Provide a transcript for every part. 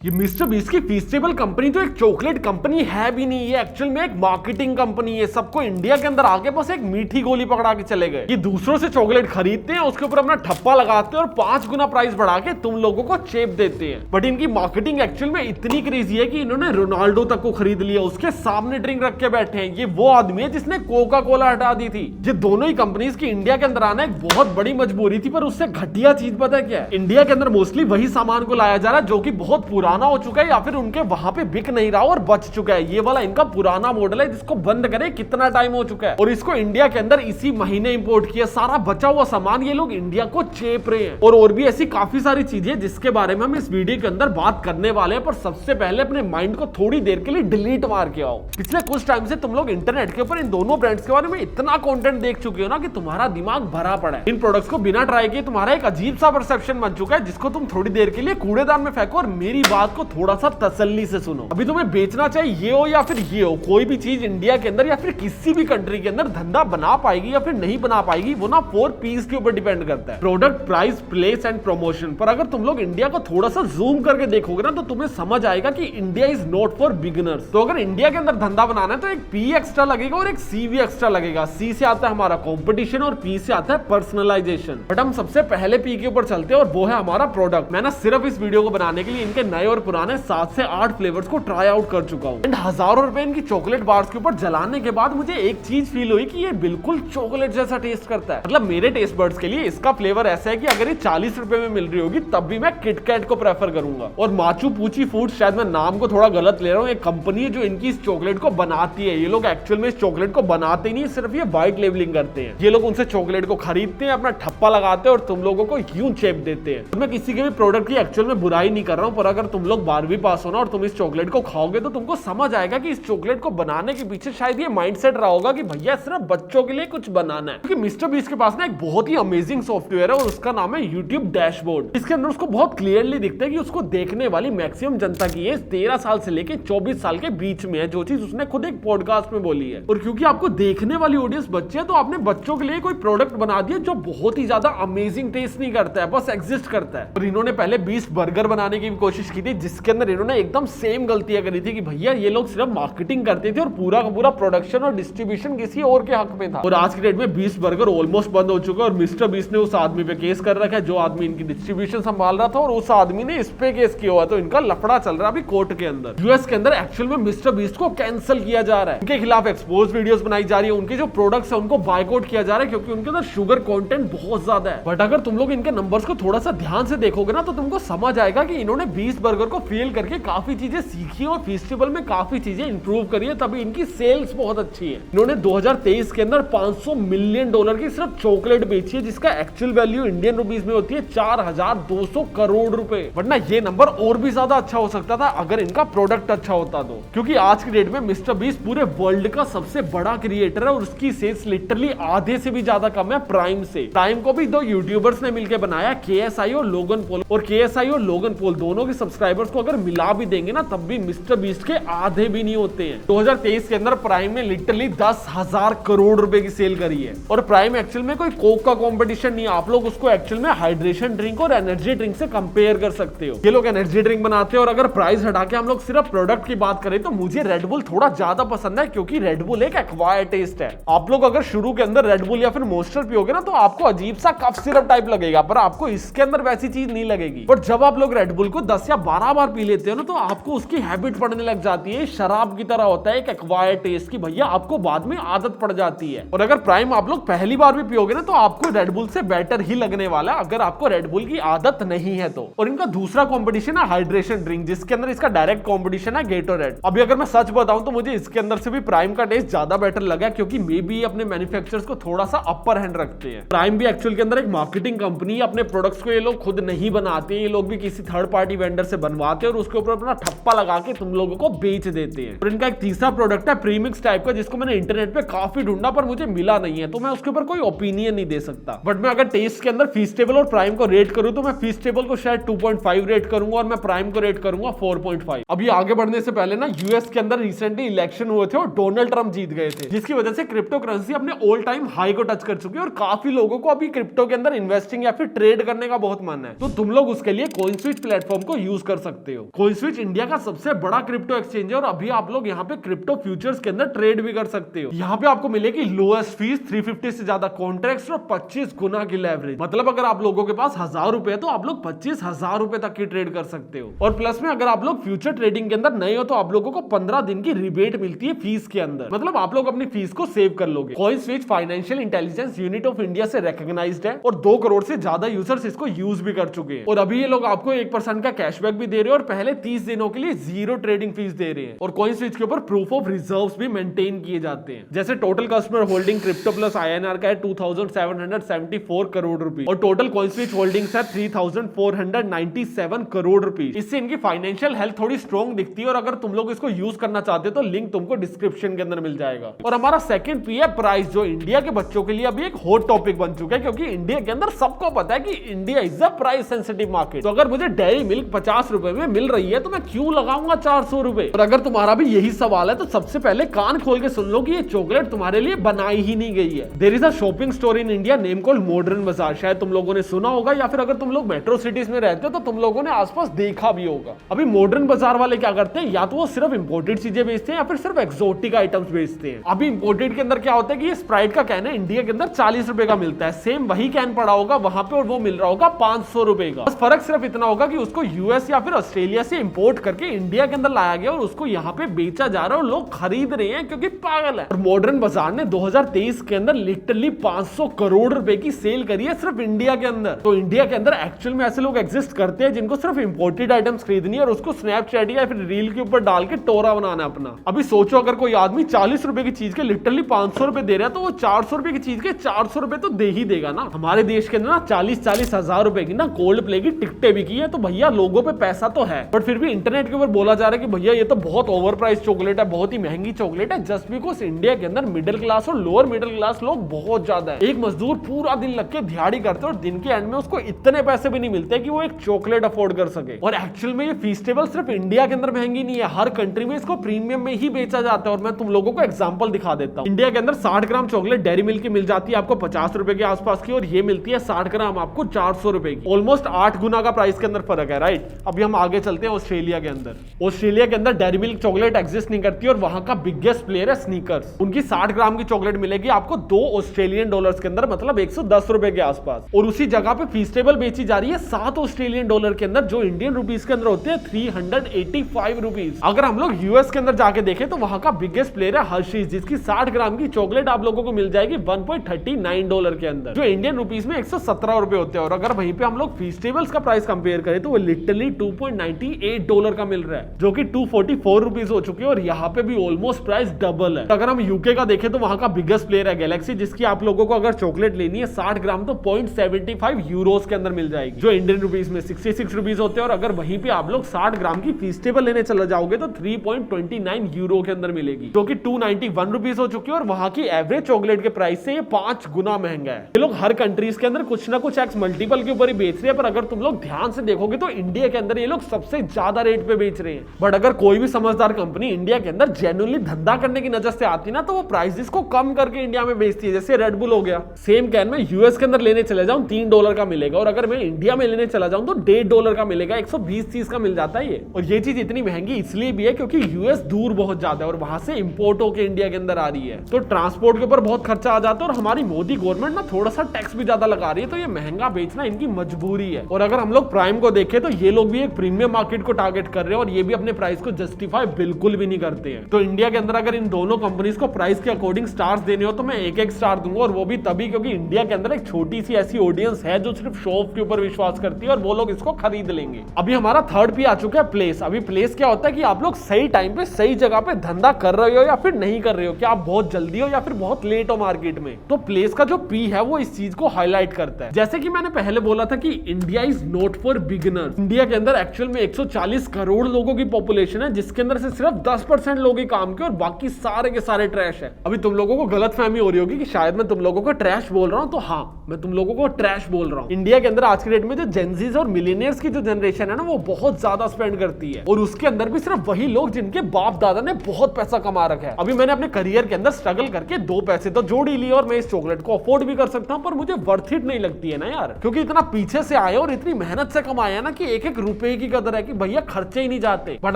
ये mister beast की फीस्टेबल company तो एक चॉकलेट कंपनी है भी नहीं, ये एक्चुअल में एक मार्केटिंग कंपनी है। सबको इंडिया के अंदर आके बस एक मीठी गोली पकड़ा के चले गए। ये दूसरों से चॉकलेट खरीदते हैं, उसके ऊपर अपना ठप्पा लगाते हैं और 5 गुना प्राइस बढ़ा के तुम लोगों को चेप देते हैं। बट इनकी मार्केटिंग एक्चुअल में इतनी क्रेजी है कि इन्होंने रोनाल्डो तक को खरीद लिया, उसके सामने ड्रिंक रख के बैठे हैं। ये वो आदमी है जिसने कोका कोला हटा दी थी। ये दोनों ही कंपनीज की इंडिया के अंदर आना एक बहुत बड़ी मजबूरी थी, पर उससे घटिया चीज पता क्या है, इंडिया के अंदर मोस्टली वही सामान को लाया जा रहा है जो कि बहुत पुराना हो चुका है या फिर उनके वहां पे बिक नहीं रहा और बच चुका है। ये वाला इनका पुराना मॉडल है जिसको बंद करे कितना टाइम हो चुका है और इसको इंडिया के अंदर इसी महीने इंपोर्ट किया। सारा बचा हुआ सामान ये लोग इंडिया को चेप रहे हैं और भी ऐसी काफी सारी चीजें जिसके बारे में हम इस वीडियो के अंदर बात करने वाले हैं। पर सबसे पहले अपने माइंड को थोड़ी देर के लिए डिलीट मार के आओ। पिछले कुछ टाइम से तुम लोग इंटरनेट के ऊपर इन दोनों ब्रांड्स के बारे में इतना कंटेंट देख चुके हो ना कि तुम्हारा दिमाग भरा पड़ा है। इन प्रोडक्ट्स को बिना ट्राई किए तुम्हारा एक अजीब सा परसेप्शन बन चुका है जिसको तुम थोड़ी देर के लिए कूड़ेदान में फेंको और मेरी बात को थोड़ा सा तसल्ली से सुनो। अभी तुम्हें बेचना चाहे ये हो या फिर ये हो, कोई भी चीज इंडिया के अंदर या फिर किसी भी कंट्री के अंदर धंधा बना पाएगी या फिर नहीं बना पाएगी वो ना 4 P's के ऊपर डिपेंड करता है, product, price, place and promotion. पर अगर तुम लोग इंडिया को थोड़ा सा जूम करके देखोगे ना तो तुम्हें समझ आएगा कि India is not for beginners. तो अगर इंडिया के अंदर धंधा बनाना है तो एक P एक्स्ट्रा लगेगा और एक C भी एक्स्ट्रा लगेगा। C से आता है हमारा कंपटीशन और P से आता है पर्सनलाइजेशन। बट हम सबसे पहले P के ऊपर चलते हैं और वो है हमारा प्रोडक्ट। मैं ना सिर्फ इस वीडियो को बनाने के लिए इनके नए और पुराने 7 से 8 फ्लेवर्स को ट्राई आउट कर चुका हूँ एंड हजारों रुपए इनकी चॉकलेट बार्स के ऊपर जलाने के बाद मुझे एक चीज फील हुई कि ये बिल्कुल चॉकलेट जैसा टेस्ट करता है। मतलब मेरे टेस्ट बर्ड्स के लिए इसका फ्लेवर ऐसा है कि अगर ये 40 रुपए में मिल रही होगी तब भी मैं किटकैट को प्रेफर करूंगा। और माचू पूची फूड, शायद मैं नाम को थोड़ा गलत ले रहा हूँ, एक कंपनी है जो इनकी इस चॉकलेट को बनाती है। ये लोग एक्चुअल में इस चॉकलेट को बनाते नहीं, सिर्फ ये व्हाइट लेबलिंग करते हैं। ये लोग उनसे चॉकलेट को खरीदते हैं, अपना ठप्पा लगाते हैं और तुम लोगों को यूं चेप देते हैं। तो मैं किसी के भी प्रोडक्ट की एक्चुअल में बुराई नहीं कर रहा हूँ, पर अगर तुम लोग 12वीं पास हो ना और तुम इस चॉकलेट को खाओगे तो तुमको समझ आएगा कि इस चॉकलेट को बनाने के पीछे शायद ये माइंडसेट रहा होगा कि भैया सिर्फ बच्चों के लिए कुछ बनाना है। क्योंकि मिस्टर बीस्ट के पास ना एक बहुत ही अमेजिंग सॉफ्टवेयर है और उसका नाम है यूट्यूब डैशबोर्ड। इसके अंदर उसको बहुत क्लियरली दिखता है कि उसको देखने वाली मैक्सिमम जनता की एज 13 साल से लेकर 24 साल के बीच में है, जो चीज उसने खुद एक पॉडकास्ट में बोली है। और क्योंकि आपको देखने वाली ऑडियंस बच्चे है तो आपने बच्चों के लिए कोई प्रोडक्ट बना दिया जो बहुत ही ज्यादा अमेजिंग टेस्ट नहीं करता है, बस एग्जिस्ट करता है। और इन्होंने पहले 20 बर्गर बनाने की भी कोशिश की थी जिसके अंदर इन्होंने एकदम सेम गलतियां करी थी कि भैया ये लोग सिर्फ मार्केटिंग करते थे और पूरा का पूरा प्रोडक्शन और डिस्ट्रीब्यूशन किसी और के हक में था। और आज की डेट में 20 बर्गर ऑलमोस्ट बंद हो चुका है और मिस्टर बीस्ट ने उस आदमी पे केस कर रखा है जो आदमी इनकी डिस्ट्रीब्यूशन संभाल रहा था और उस आदमी ने इस पे केस किया हुआ, तो इनका लफड़ा चल रहा है अभी कोर्ट के अंदर। यूएस के अंदर एक्चुअल में मिस्टर बीस्ट को कैंसिल किया जा रहा है, उनके खिलाफ एक्सपोज वीडियोस बनाई जा रही है, उनके जो प्रोडक्ट्स है उनको बायकॉट किया जा रहा है क्योंकि उनके अंदर शुगर कंटेंट बहुत ज्यादा है। बट अगर तुम लोग इनके नंबर्स को थोड़ा सा ध्यान से देखोगे ना तो तुमको समझ आएगा कि इन्होंने 20 बर्गर को फेल करके काफी चीजें सीखी और फेस्टिवल में काफी चीजें इंप्रूव करी है, तभी इनकी सेल्स बहुत अच्छी है। इन्होंने 2023 के अंदर $500 मिलियन की सिर्फ चॉकलेट बेची है जिसका एक्चुअल वैल्यू इंडियन रुपीस में होती है 4200 करोड़ रुपए। वरना ये नंबर और भी ज्यादा अच्छा हो सकता था अगर इनका प्रोडक्ट अच्छा होता तो। क्योंकि आज की डेट में मिस्टर बीस्ट पूरे वर्ल्ड का सबसे बड़ा क्रिएटर है और उसकी सेल्स लिटरली आधे से भी ज्यादा कम है प्राइम से। प्राइम को भी 2 यूट्यूबर्स ने मिलकर बनाया, KSI और लोगन पॉल, और KSI और लोगन पॉल दोनों के सब्सक्राइबर्स को अगर मिला भी देंगे ना तब भी मिस्टर बीस्ट के आधे भी नहीं होते हैं। 2023 के अंदर प्राइम ने लिटरली 10,000 करोड़ रुपए की सेल करी है। और प्राइम एक्चुअल में कोई कोक का कंपटीशन नहीं है, आप लोग उसको एक्चुअल में हाइड्रेशन ड्रिंक और एनर्जी ड्रिंक से कंपेयर कर सकते हो। ये लोग एनर्जी ड्रिंक बनाते हैं और अगर प्राइस हटा के हम लोग सिर्फ प्रोडक्ट की बात करें तो मुझे रेडबुल थोड़ा ज्यादा पसंद है क्योंकि रेडबुल एक एक्वायर टेस्ट है। आप लोग अगर शुरू के अंदर रेडबुल या फिर मॉन्स्टर पियोगे ना तो आपको अजीब सा कफ सिरप टाइप लगेगा, पर आपको इसके अंदर वैसी चीज नहीं लगेगी। बट जब आप लोग रेडबुल को 10 या 12 बार पी लेते हो ना तो आपको उसकी हैबिट पड़ने लग जाती है। शराब की तरह होता है एक एक्वायर टेस्ट की, भैया आपको बाद में आदत पड़ जाती है। और अगर प्राइम आप लोग पहली बार भी पियोगे ना तो आपको रेडबुल से बेटर ही लगने वाला है अगर आपको रेडबुल की आदत नहीं है तो। और इनका दूसरा कंपटीशन है हाइड्रेशन ड्रिंक जिसके अंदर इसका डायरेक्ट कंपटीशन है गेटोरेड। अभी अगर मैं सच बताऊं तो मुझे इसके अंदर से भी प्राइम का टेस्ट ज्यादा बेटर लगा क्योंकि मे बी अपने मैन्युफैक्चरर्स को थोड़ा सा अपर हैंड रखते हैं। प्राइम भी एक्चुअल के अंदर एक मार्केटिंग कंपनी है, अपने प्रोडक्ट्स को ये लोग खुद नहीं बनाते हैं, ये लोग भी किसी थर्ड पार्टी वेंडर से बनवाते हैं और उसके ऊपर अपना ठप्पा लगा के तुम लोगों को बेच देते हैं। और इनका एक तीसरा प्रोडक्ट है प्रीमिक्स टाइप का जिसको मैंने इंटरनेट पे काफी ढूंढा पर मुझे मिला नहीं है, तो मैं उसके ऊपर कोई ओपिनियन नहीं दे सकता। बट मैं अगर टेस्ट के अंदर फीस्टेबल और प्राइम को रेट करूं तो मैं फीस्टेबल को शायद 2.5 रेट करूंगा और मैं प्राइम को रेट करूंगा 4.5। अभी आगे बढ़ने से पहले ना यूएस के अंदर रिसेंटली इलेक्शन हुए थे और डोनाल्ड ट्रंप जीत गए थे जिसकी वजह से क्रिप्टो करेंसी अपने ऑल टाइम हाई को टच कर चुकी है और काफी लोगों को अभी क्रिप्टो के अंदर इन्वेस्टिंग या फिर ट्रेड करने का बहुत मन है। तो तुम लोग उसके लिए कॉइनस्विच प्लेटफॉर्म को यूज कर कर सकते हो। कॉइनस्विच इंडिया का सबसे बड़ा क्रिप्टो एक्सचेंज है और अभी आप लोग यहाँ पे क्रिप्टो फ्यूचर्स के अंदर ट्रेड भी कर सकते हो। यहाँ पे आपको मिलेगी लोएस्ट फीस, 350 से ज्यादा कॉन्ट्रैक्ट्स और 25 गुना की लेवरेज। मतलब अगर आप लोगों के पास 1000 रुपए है तो आप लोग 25,000 रुपए तक की ट्रेड कर सकते हो। और प्लस में अगर आप लोग फ्यूचर ट्रेडिंग के अंदर नए हो तो आप लोगों को 15 दिन की रिबेट मिलती है फीस के अंदर। मतलब आप लोग अपनी फीस को सेव कर लोगे। CoinSwitch financial intelligence unit of India से रिकॉग्नाइज्ड है और 2 करोड़ से ज्यादा यूजर्स इसको यूज भी कर चुके हैं। और अभी ये लोग आपको 1% का कैशबैक भी दे रहे हैं और पहले 30 दिनों के लिए 0 ट्रेडिंग फीस दे रहे हैं। और कॉइनस्विच के ऊपर प्रूफ ऑफ रिजर्व्स भी मेंटेन किए जाते हैं। जैसे total customer holding crypto plus INR का है 2774 करोड़ रुपए और टोटल कॉइनस्विच होल्डिंग्स है 3497 करोड़ रुपए। इससे इनकी फाइनेंशियल हेल्थ थोड़ी स्ट्रॉन्ग दिखती है और अगर तुम लोग इसको यूज करना चाहते हो तो लिंक तुमको डिस्क्रिप्शन के अंदर मिल जाएगा। और हमारा सेकंड पी है प्राइस, जो इंडिया के बच्चों के लिए अभी एक हॉट टॉपिक बन चुका है क्योंकि इंडिया के अंदर सबको पता है कि India is a price sensitive market. तो अगर मुझे डेयरी मिल्क 50 रुपए में मिल रही है तो मैं क्यों लगाऊंगा 400 रुपए। और अगर तुम्हारा भी यही सवाल है तो सबसे पहले कान खोल के सुन लो कि ये चॉकलेट तुम्हारे लिए बनाई ही नहीं गई है। There is a shopping store in India name called Modern Bazaar. शायद तुम लोगों ने सुना होगा या फिर अगर तुम लोग मेट्रो सिटीज में रहते हो तो तुम लोगों ने आसपास देखा भी होगा। अभी मॉडर्न बाजार वाले क्या करते हैं, या तो वो सिर्फ इंपोर्टेड चीजें बेचते हैं या फिर सिर्फ एक्सोटिक आइटम्स बेचते हैं। अभी इंपोर्टेड के अंदर क्या होता है कि ये स्प्राइट का कैन है इंडिया के अंदर 40 रुपए का मिलता है, सेम वही कैन पड़ा होगा वहां पे और वो मिल रहा होगा 500 रुपए का। बस फर्क सिर्फ इतना होगा कि उसको यूएस या फिर ऑस्ट्रेलिया से इंपोर्ट करके इंडिया के अंदर लाया गया और उसको यहाँ पे बेचा जा रहा है और लोग खरीद रहे हैं क्योंकि पागल है। और मॉडर्न बाजार ने 2023 के अंदर लिटरली 500 करोड़ रुपए की सेल करी है सिर्फ इंडिया के अंदर। तो इंडिया के अंदर एक्चुअल में ऐसे लोग एग्जिस्ट करते हैं जिनको सिर्फ इंपोर्टेड आइटम्स खरीदनी है और उसको स्नैपचैट या फिर रील के ऊपर डाल के टोरा बनाना है अपना। अभी सोचो अगर कोई आदमी 40 रुपए की चीज के लिटरली 500 रुपए दे रहा है तो वो 400 रुपए की चीज के 400 रुपए तो दे ही देगा ना। हमारे देश के अंदर ना 40-40 हजार रुपए की ना कोल्ड प्ले की टिकटें भी की है तो भैया लोगों पे पैसा तो है, बट फिर भी इंटरनेट के ऊपर बोला जा रहा है कि भैया ये तो बहुत ओवर प्राइस चॉकलेट है, बहुत ही महंगी चॉकलेट है, जस्ट बिकॉज इंडिया के अंदर मिडिल क्लास और लोअर मिडिल क्लास लोग बहुत ज्यादा है। एक मजदूर पूरा दिन लग के दिहाड़ी करते हैं और दिन के एंड में उसको इतने पैसे भी नहीं मिलते कि वो एक चॉकलेट अफोर्ड कर सके। और एक्चुअल में ये फीस्टेबल सिर्फ इंडिया के अंदर महंगी नहीं है, हर कंट्री में इसको प्रीमियम में ही बेचा जाता है। और मैं तुम लोगों को एग्जांपल दिखा देता हूं। इंडिया के अंदर 60 ग्राम चॉकलेट डेयरी मिल्क की मिल जाती है आपको 50 रुपए के आसपास की और ये मिलती है 60 ग्राम आपको 400 रुपए की। ऑलमोस्ट 8 गुना का प्राइस के अंदर फर्क है, राइट। अभी हम आगे चलते हैं ऑस्ट्रेलिया के अंदर। ऑस्ट्रेलिया के अंदर डेयरी मिल्क चॉकलेट एग्जिस्ट नहीं करती और वहां का बिगेस्ट प्लेयर है स्नीकर्स। उनकी 60 ग्राम की चॉकलेट मिलेगी आपको $2 ऑस्ट्रेलियन के अंदर, मतलब 110 रुपए के आसपास। और उसी जगह पे फीस्टेबल बेची जा रही है $7 ऑस्ट्रेलियन के अंदर, जो इंडियन रुपीस के अंदर होते हैं 385 रुपीस। अगर हम लोग यूएस के अंदर जाके देखें तो वहां का बिगेस्ट प्लेयर है हर्शीज, जिसकी 60 ग्राम की चॉकलेट आप लोगों को मिल जाएगी $1.39 के अंदर, जो इंडियन रुपीस में 117 रुपए होते हैं। और अगर वहीं पे हम लोग फीस्टेबल्स का प्राइस कंपेयर करें तो वो लिटरली $2.98 का मिल रहा है, जो कि 244 रुपीस हो चुके हैं। और यहाँ पे भी ऑलमोस्ट प्राइस डबल है। तो अगर हम यूके का देखें तो वहां का बिगेस्ट प्लेयर है गैलेक्सी, जिसकी आप लोगों को अगर चॉकलेट लेनी है 60 ग्राम तो 0.75 यूरोस के अंदर मिल जाएगी, जो इंडियन रुपीस में 66 रुपीस होते हैं। और अगर वहीं पे आप लोग 60 ग्राम की फीस्टेबल लेने चले जाओगे तो 3.29 यूरो के अंदर मिलेगी, जो कि 291 रुपीस हो चुकी है। और वहां की एवरेज चॉकलेट के प्राइस से ये 5 गुना महंगा है। ये लोग हर कंट्रीज के अंदर कुछ ना कुछ एक्स मल्टीपल के ऊपर ही बेच रहे हैं, पर अगर तुम लोग ध्यान से देखोगे तो इंडिया के अंदर ये लोग सबसे ज्यादा रेट पे बेच रहे हैं। बट अगर कोई भी समझदार कंपनी इंडिया के अंदर जेन्युइनली धंधा करने की नजर से आती ना तो वो प्राइसेस को कम करके इंडिया में बेचती है। जैसे रेड बुल हो गया, सेम कैन में यूएस के अंदर लेने चले जाऊं $3 का मिलेगा और अगर मैं इंडिया में लेने चला जाऊं तो $1.5 का मिलेगा, 120 चीज का मिल जाता है ये। और ये चीज इतनी महंगी इसलिए भी है क्योंकि यूएस दूर बहुत ज्यादा है और वहां से इंपोर्ट होकर इंडिया के अंदर आ रही है, तो ट्रांसपोर्ट के ऊपर बहुत खर्चा आ जाता है। और हमारी मोदी गवर्नमेंट ना थोड़ा सा टैक्स भी ज्यादा लगा रही है, तो ये महंगा बेचना इनकी मजबूरी है। और अगर हम लोग प्राइम को देखें तो ये लोग भी एक प्रीमियम मार्केट को टारगेट कर रहे हैं और ये भी अपने प्राइस को जस्टिफाई बिल्कुल भी नहीं करते हैं। तो इंडिया के अंदर अगर इन दोनों कंपनीज को प्राइस के अकॉर्डिंग स्टार्स देने हो तो मैं एक स्टार दूंगा, और वो भी तभी क्योंकि इंडिया के अंदर एक छोटी सी ऐसी ऑडियंस है जो सिर्फ शो ऑफ के ऊपर विश्वास करती है और वो लोग इसको खरीद लेंगे। अभी हमारा थर्ड पी आ चुका है प्लेस। अभी प्लेस क्या होता है कि आप लोग सही टाइम पे सही जगह पे धंधा कर रहे हो या फिर नहीं कर रहे हो, क्या आप बहुत जल्दी हो या फिर बहुत लेट हो मार्केट में। तो प्लेस का जो पी है वो इस चीज को हाईलाइट करता है। जैसे कि मैंने पहले बोला था कि India is not for beginners. India के अंदर एक्चुअल में 140 करोड़ लोगों की पॉपुलेशन है, जिसके अंदर से सिर्फ 10% लोग ही काम के और बाकी सारे के सारे ट्रैश है। अभी तुम लोगों को गलतफहमी हो रही होगी कि शायद मैं तुम लोगों को ट्रैश बोल रहा हूं, तो हाँ, मैं तुम लोगों को ट्रैश बोल रहा हूं। इंडिया के अंदर आज के डेट में जो जेनजीज और मिलियनियर्स की जो जनरेशन है ना, वो बहुत ज्यादा स्पेंड करती है और उसके अंदर भी सिर्फ वही लोग जिनके बाप दादा ने बहुत पैसा कमा रखा है। अभी मैंने अपने करियर के अंदर स्ट्रगल करके 2 पैसे तो जोड़ ही लिए और मैं इस चॉकलेट को अफोर्ड भी कर सकता हूं, पर मुझे वर्थ इट नहीं लगती है ना यार, क्योंकि इतना पीछे से आए और इतनी मेहनत से कमाया ना कि एक रुपए की कदर है कि भैया खर्चे ही नहीं जाते। बट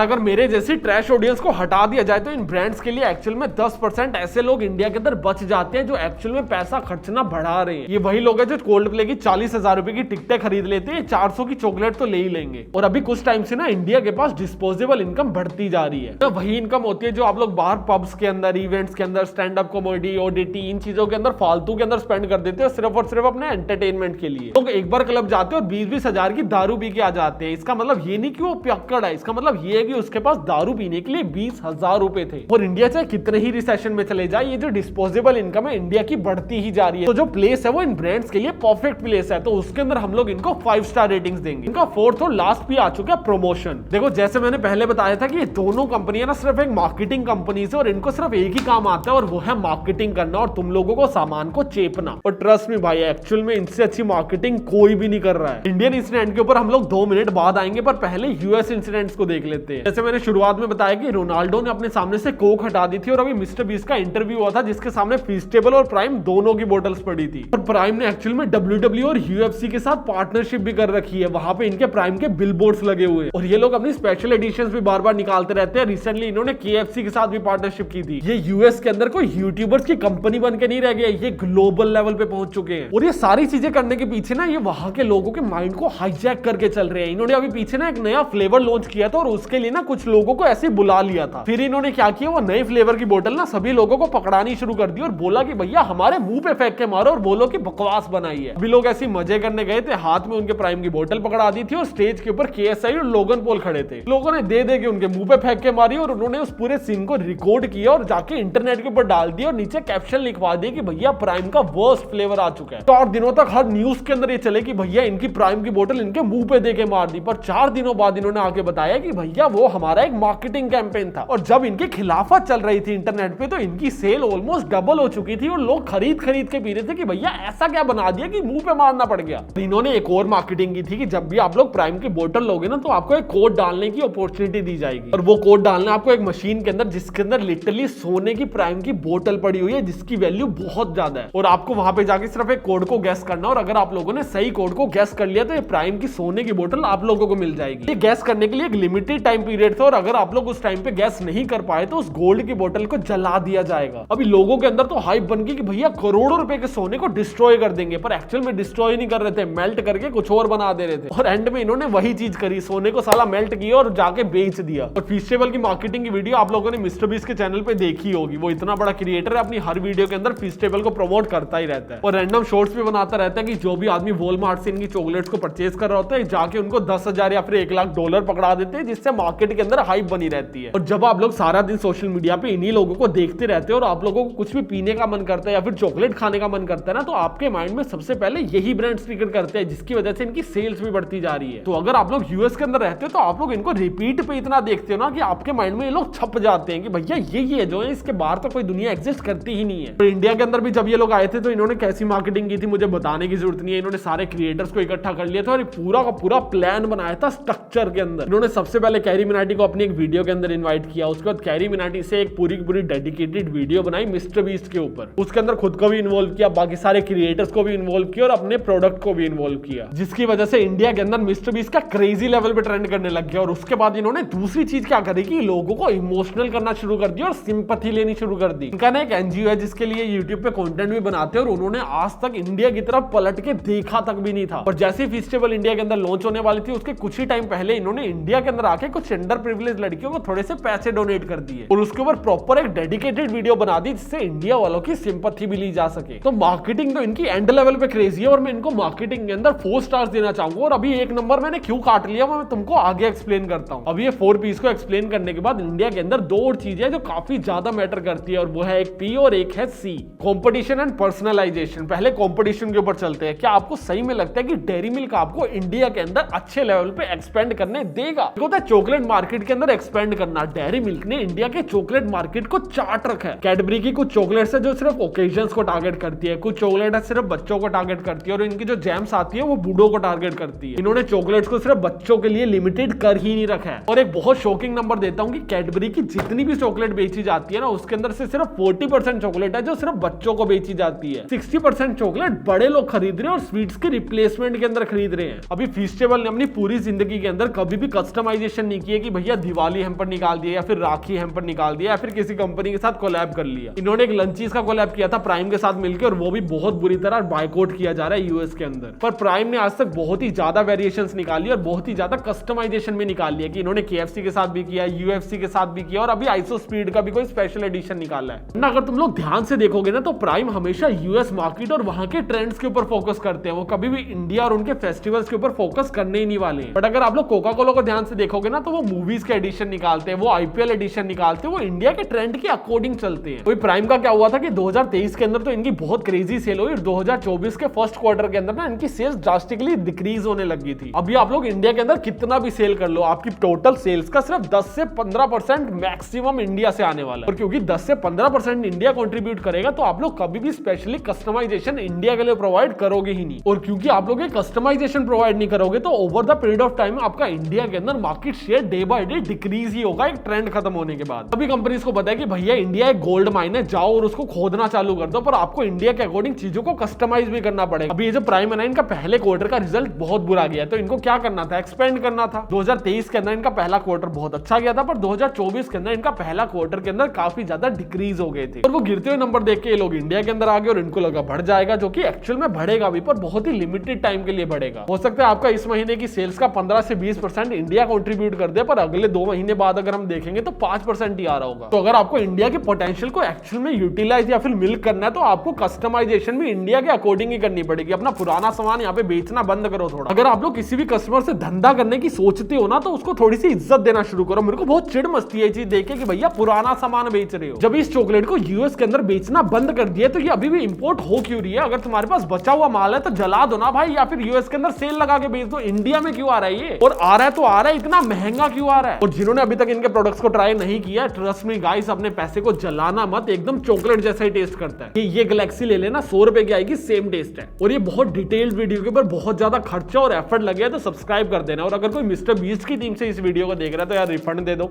अगर मेरे जैसी ट्रैश ऑडियंस को हटा दिया जाए तो इन ब्रांड्स के लिए एक्चुअल में 10% ऐसे लोग इंडिया के अंदर बच जाते हैं जो एक्चुअल में पैसा खर्चना बढ़ा रहे हैं। ये वही लोग हैं जो कोल्ड प्ले की 40,000 रुपए की टिकटें खरीद लेते हैं, 400 की चॉकलेट तो ले ही लेंगे। और अभी कुछ टाइम से ना इंडिया के पास डिस्पोजेबल इनकम बढ़ती जा रही है। तो वही इनकम होती है जो आप लोग बाहर पब्स के अंदर, इवेंट्स के अंदर, स्टैंड अप कॉमेडी, ओडीटी, इन चीजों के अंदर फालतू के अंदर स्पेंड कर देते हैं सिर्फ और सिर्फ अपने एंटरटेनमेंट के लिए। लोग एक बार क्लब जाते हैं और 20-20 हजार की दारू पी के आ जाते हैं। इसका मतलब ये नहीं कि वो पियक्कड़ है, इसका मतलब ये है कि उसके पास दारू पीने के लिए 20,000 रुपए थे। और इंडिया चाहे कितने ही रिसेशन में चले जाए, ये जो डिस्पोजेबल इनकम है इंडिया की बढ़ती ही जा रही है। तो जो प्लेस है वो इन ब्रांड्स के लिए परफेक्ट प्लेस है, तो उसके अंदर हम लोग इनको 5 स्टार रेटिंग्स देंगे। इनका 4th और लास्ट भी आ चुका है, प्रमोशन। देखो जैसे मैंने पहले बताया था कि ये दोनों कंपनियां ना सिर्फ एक मार्केटिंग कंपनी से, और इनको सिर्फ एक ही काम आता है और वो है मार्केटिंग करना और तुम लोगों को सामान को चेपना। और ट्रस्ट मी भाई, एक्चुअल में इनसे अच्छी मार्केटिंग कोई भी नहीं कर रहा है। इंडियन इंसिडेंट के ऊपर हम लोग 2 मिनट बाद आएंगे, पर पहले यूएस इंसिडेंट्स को देख लेते हैं। जैसे मैंने शुरुआत में बताया कि रोनाल्डो ने अपने सामने से कोक हटा दी थी और अभी मिस्टर बीस्ट का इंटरव्यू हुआ था जिसके सामने फीस्टेबल और प्राइम दोनों की बोतल्स पड़ी थी। और प्राइम ने एक्चुअल में WWE और UFC के साथ पार्टनरशिप भी कर रखी है, वहां पे इनके प्राइम के बिलबोर्ड्स लगे हुए हैं और ये लोग अपनी स्पेशल एडिशंस भी बार बार निकालते रहते हैं। रिसेंटली इन्होंने KFC के साथ भी पार्टनरशिप की थी। ये यूएस के अंदर कोई यूट्यूबर्स की कंपनी बन के नहीं रह गए, ये ग्लोबल लेवल पे पहुंच चुके हैं। और ये सारी चीजें करने के पीछे ना ये वहां के लोगों के माइंड को हाईजैक करके चल रहे हैं। इन्होंने अभी पीछे ना एक नया फ्लेवर लॉन्च किया था और उसके लिए ना कुछ लोगों को ऐसे बुला लिया था। फिर इन्होंने क्या किया, वो नए फ्लेवर की बोतल ना सभी लोगों को पकड़ानी शुरू कर दी और बोला कि भैया हमारे मुंह पे फेंक के मारो और बोलो कि बकवास बनाई है। अभी लोग ऐसे मजे करने गए थे, हाथ में उनके प्राइम की बोतल पकड़ा दी थी और स्टेज के ऊपर KSI और लोगन पॉल खड़े थे। लोगों ने दे के उनके मुंह पे फेंक के मारी और उन्होंने उस पूरे सीन को रिकॉर्ड किया और जाके इंटरनेट के ऊपर डाल दिया और नीचे कैप्शन लिखवा दिया कि भैया प्राइम का वर्स्ट फ्लेवर आ चुका है। 4 दिनों तक हर न्यूज के अंदर ये चले कि भैया इनकी प्राइम की बोतल इनके मुंह पे दे के मार दी, पर 4 दिनों बाद इन्होंने आके बताया कि भैया वो हमारा एक मार्केटिंग कैंपेन था। और जब इनके खिलाफत चल रही थी इंटरनेट पे तो इनकी सेल ऑलमोस्ट डबल हो चुकी थी और लोग खरीद के पी रहे थे कि भैया ऐसा क्या बना दिया कि मुंह पे मारना पड़ गया। इन्होंने एक और मार्केटिंग की थी कि जब भी आप लोग प्राइम की बोतल लोगे ना तो आपको एक कोड डालने की अपॉर्चुनिटी दी जाएगी और वो कोड डालना आपको एक मशीन के अंदर जिसके अंदर लिटरली सोने की प्राइम की बोतल पड़ी हुई है जिसकी वैल्यू बहुत ज्यादा है और आपको वहां पे जाके सिर्फ एक कोड को गैस करना और अगर आप लोगों ने सही कोड को गैस कर लिया तो ये प्राइम की सोने की बोतल आप लोगों को मिल जाएगी। ये गैस करने के लिए एक लिमिटेड टाइम पीरियड था और अगर आप लोग उस टाइम पे गैस नहीं कर पाए तो उस गोल्ड की बोतल को जला दिया जाएगा। अभी लोगों के अंदर तो हाइप बन गई कि भैया करोड़ों रुपए के सोने को डिस्ट्रॉय कर देंगे, पर एक्चुअल में डिस्ट्रॉय नहीं कर रहे थे, मेल्ट करके कुछ और बना दे रहे थे। और एंड में इन्होंने वही चीज करी, सोने को साला मेल्ट किया और जाके बेच दिया। और फीस्टेबल की मार्केटिंग की वीडियो आप लोगों ने मिस्टर बीस्ट के चैनल पे देखी होगी। वो इतना बड़ा क्रिएटर है, अपनी हर वीडियो के अंदर फीस्टेबल को प्रमोट करता ही रहता है और रैंडम शॉर्ट्स भी बनाता रहता है कि जो भी आदमी वॉलमार्ट से इनकी चॉकलेट्स को परचेज कर रहा होता है जाके उनको 10,000 या फिर $1,00,000 पकड़ा देते हैं, जिससे मार्केट के अंदर हाइप बनी रहती है। और जब आप लोग सारा दिन सोशल मीडिया पे इन्हीं लोगों को देखते रहते हो और आप लोगों को कुछ भी पीने का मन करता है या फिर चॉकलेट खाने का मन करता है ना, तो आपके माइंड में सबसे पहले यही ब्रांड्स ट्रिगर करते हैं, जिसकी वजह से इनकी सेल्स भी बढ़ती जा रही है। तो अगर आप लोग यूएस के अंदर रहते हो तो आप लोग इनको रिपीट पे इतना देखते हो ना कि आपके माइंड में ये लोग छप जाते हैं कि भैया ये है जो है, इसके बाहर तो कोई दुनिया एग्जिस्ट करती ही नहीं है। तो इंडिया के अंदर भी जब ये लोग आए थे तो इन्होंने कैसी मार्केटिंग की थी मुझे बताने की जरूरत नहीं है। इन्होंने सारे क्रिएटर्स को इकट्ठा कर लिया था और पूरा का पूरा प्लान बनाया था स्ट्रक्चर के अंदर। इन्होंने सबसे पहले कैरी मिनाटी को अपनी एक वीडियो के अंदर इन्वाइट किया, उसके बाद कैरी मिनाटी से एक पूरी की पूरी डेडिकेटेड वीडियो बनाई मिस्टर बीस्ट के ऊपर। उसके अंदर खुद को भी इन्वॉल्व किया, बाकी सारे क्रिएटर्स को भी इन्वॉल्व किया और अपने प्रोडक्ट को भी इन्वॉल्व किया, जिसकी वजह से इंडिया के अंदर मिस्टर बीस्ट का क्रेजी लेवल पे ट्रेंड करने लग गया। और उसके बाद इन्होंने दूसरी चीज क्या करी कि लोगों को इमोशनल करना शुरू कर दिया और सिंपैथी लेनी शुरू कर दी। इनका ना एक एनजीओ है जिसके लिए यूट्यूब पे कंटेंट भी बनाते हैं और उन्होंने आज तक इंडिया की तरफ पलट के देखा तक भी नहीं था। और जैसे फेस्टिवल इंडिया के अंदर लॉन्च होने वाली थी उसके कुछ ही टाइम पहले इन्होंने इंडिया के अंदर आके कुछ अंडर प्रिविलेज लड़कियों को थोड़े से पैसे डोनेट कर दिए और उसके ऊपर प्रॉपर एक डेडिकेटेड वीडियो बना दी जिससे इंडिया वालों की सिंपैथी भी ली जा सके। तो मार्केटिंग तो इनकी एंड लेवल पे क्रेजी है और मैं इनको मार्केटिंग के अंदर 4 स्टार्स देना चाहूंगा। और अभी 1 नंबर मैंने क्यों काट लिया वो मैं तुमको आगे एक्सप्लेन करता हूँ। अभी ये 4 पीस को एक्सप्लेन करने के बाद इंडिया के अंदर 2 और चीजें जो काफी ज्यादा मैटर करती है और वो है एक पी और एक है सी, कंपटीशन एंड पर्सनलाइजेशन। पहले कंपटीशन के ऊपर चलते हैं। क्या आपको सही में लगता है कि डेयरी मिल्क आपको इंडिया के अंदर अच्छे लेवल पे एक्सपेंड करने देगा? चॉकलेट मार्केट के अंदर एक्सपेंड करना, डेयरी मिल्क ने इंडिया के चॉकलेट मार्केट को चाट रखा है। कैडबरी की कुछ चॉकलेट्स है जो सिर्फ ओकेजन्स को टारगेट करती है, कुछ चॉकलेट है सिर्फ बच्चों को टारगेट करती है और इनकी जो जैम्स आती है वो बूढ़ों को टारगेट करती है। इन्होंने चॉकलेट्स को सिर्फ बच्चों के लिए लिमिटेड कर ही नहीं रखा है। और एक बहुत शॉकिंग नंबर देता हूं कि कैडबरी की जितनी भी चॉकलेट बेची जाती है ना उसके अंदर से सिर्फ 40% चॉकलेट है जो सिर्फ बच्चों को बेची जाती है। 60% चॉकलेट बड़े लोग खरीद रहे हैं और स्वीट्स के रिप्लेसमेंट के अंदर खरीद रहे हैं। अभी फेस्टिवल ने अपनी पूरी पूरी जिंदगी के अंदर कभी भी कस्टमाइजेशन नहीं किया कि भैया दिवाली हैम्पर निकाल दिया या फिर राखी हैम्पर निकाल दिया या फिर किसी कंपनी के साथ कोलैब कर लिया। इन्होंने एक लंचीज का कोलैब किया था प्राइम के साथ मिलकर और वो भी बहुत बुरी तरह बायकॉट किया जा रहा है यूएस के अंदर। पर प्राइम ने आज तक बहुत ही ज्यादा वेरिएशंस निकाली और बहुत ही ज्यादा कस्टमाइजेशन भी निकाल लिया कि इन्होंने केएफसी के साथ भी किया, यूएफसी के साथ भी किया और अभी आइसो स्पीड का भी कोई स्पेशल एडिशन निकाला है ना। अगर तुम लोग ध्यान से देखोगे ना तो प्राइम हमेशा यूएस मार्केट और वहां के ट्रेंड्स के ऊपर फोकस करते हैं, वो कभी भी इंडिया और उनके फेस्टिवल्स के ऊपर फोकस करने ही नहीं वाले हैं। बट अगर आप लोग कोका कोला को ध्यान से देखोगे ना तो वो मूवीज के एडिशन निकालते हैं, वो आईपीएल एडिशन निकालते हैं, वो इंडिया के ट्रेंड के अकॉर्डिंग चलते हैं। कोई प्राइम का क्या हुआ था कि 2023 के अंदर तो इनकी बहुत क्रेजी सेल हुई और 2024 के फर्स्ट क्वार्टर के अंदर ना इनकी सेल्स ड्रास्टिकली डिक्रीज होने लगी थी। अभी आप लोग इंडिया के अंदर कितना भी सेल कर लो, आपकी टोटल सेल्स का सिर्फ 10 से 15% मैक्सिमम इंडिया से आने वाला है। और क्योंकि 10 से 15% इंडिया कंट्रीब्यूट करेगा तो आप लोग कभी भी स्पेशली कस्टमाइजेशन इंडिया के लिए प्रोवाइड करोगे ही नहीं। और क्योंकि आप लोग कस्टमाइजेशन प्रोवाइड नहीं करोगे तो over the period of time आपका इंडिया के अंदर market share day by day decrease ही होगा, एक ट्रेंड खत्म होने के बाद। सभी कंपनीज को पता है कि भैया इंडिया एक गोल्ड माइन है, जाओ और उसको खोदना चालू कर दो, पर आपको इंडिया के अकॉर्डिंग चीजों को कस्टमाइज भी करना पड़ेगा। अभी ये जो प्राइम है ना, इनका पहले क्वार्टर का रिजल्ट बहुत बुरा गया, तो इनको क्या करना था, एक्सपेंड करना था। 2023 के अंदर इनका पहला क्वार्टर बहुत अच्छा गया था, पर 2024 के अंदर इनका पहला क्वार्टर के अंदर काफी ज्यादा डिक्रीज हो गए थे और वो गिरते हुए नंबर देख के ये लोग इंडिया के अंदर आ गए और इनको लगा बढ़ जाएगा, जो कि एक्चुअल में बढ़ेगा भी, पर बहुत ही लिमिटेड टाइम के लिए बढ़ेगा। हो सकता है आपका इस महीने की सेल्स का 15 से 20% इंडिया कंट्रीब्यूट कर दे, पर अगले 2 महीने बाद अगर हम देखेंगे तो 5% ही आ रहा होगा। तो अगर आपको इंडिया के पोटेंशियल को एक्चुअल में यूटिलाइज या फिर मिल्क करना है तो आपको कस्टमाइजेशन भी इंडिया के अकॉर्डिंग ही करनी पड़ेगी। अपना पुराना सामान यहाँ पे बेचना बंद करो थोड़ा। अगर आप लोग किसी भी कस्टमर से धंधा करने की सोचते हो ना तो उसको थोड़ी सी इज्जत देना शुरू करो। मेरे को बहुत चिढ़ मचती है चीज देख के कि भैया पुराना सामान बेच रहे हो। जब इस चॉकलेट को यूएस के अंदर बेचना बंद कर दिया तो ये अभी भी इंपोर्ट हो क्यों रही है? अगर तुम्हारे पास बचा हुआ माल है तो जला दो ना भाई, या फिर यूएस के अंदर सेल लगा के बेच दो। इंडिया में क्यों आ रहा है ये? और आ रहा है तो आ रहा है, इतना महंगा क्यों आ रहा है? और जिन्होंने अभी तक इनके प्रोडक्ट्स को ट्राई नहीं किया, ट्रस्ट मी गाइस, अपने पैसे को जलाना मत, एकदम चॉकलेट जैसा ही टेस्ट करता है। ये गैलेक्सी ले लेना, 100 रुपए की आएगी, सेम टेस्ट है। और ये बहुत डिटेल्ड वीडियो के ऊपर बहुत ज्यादा खर्चा और एफर्ट लगे है, तो सब्सक्राइब कर देना। और अगर कोई मिस्टर बीस्ट की टीम से इस वीडियो को देख रहा है तो यार रिफंड दे दो।